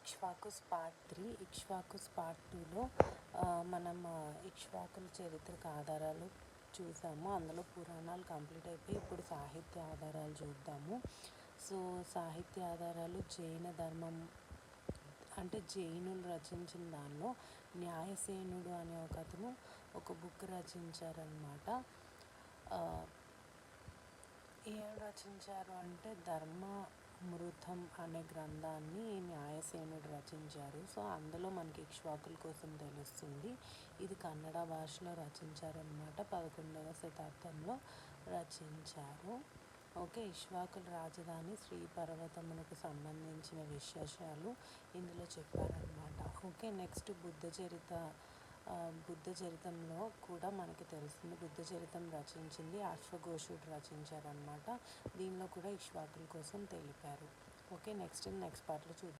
Ikshvakus part 3. Ikshvakus part 2లో మనం ఇక్ష్వాకుల చరిత్రకు ఆధారాలు చూసాము. అందులో పురాణాలు కంప్లీట్ అయిపోయి ఇప్పుడు సాహిత్య ఆధారాలు చూద్దాము. సో సాహిత్య ఆధారాలు జైన ధర్మం అంటే జైనులు రచించిన దానిలో న్యాయసేనుడు అనే ఒక అతను ఒక బుక్ రచించారనమాట. ఏం రచించారు అంటే ధర్మామృతం అనే గ్రంథాన్ని న్యాయసేనుడు రచించారు. సో అందులో మనకి ఇక్ష్వాకుల కోసం తెలుస్తుంది. ఇది కన్నడ భాషలో రచించారనమాట. 11వ శతాబ్దంలో రచించారు. ఓకే, ఇక్ష్వాకుల రాజధాని శ్రీపర్వతమునకు సంబంధించిన విశేషాలు ఇందులో చెప్పారనమాట. ఓకే, నెక్స్ట్ బుద్ధ చరితంలో కూడా మనకి తెలుస్తుంది. బుద్ధ చరితం రచించింది అశ్వఘోషుడు రచించారనమాట. దీనిలో కూడా ఇక్ష్వాకుల కోసం తెలిపారు. ఓకే, నెక్స్ట్ పార్ట్లో చూద్దాం.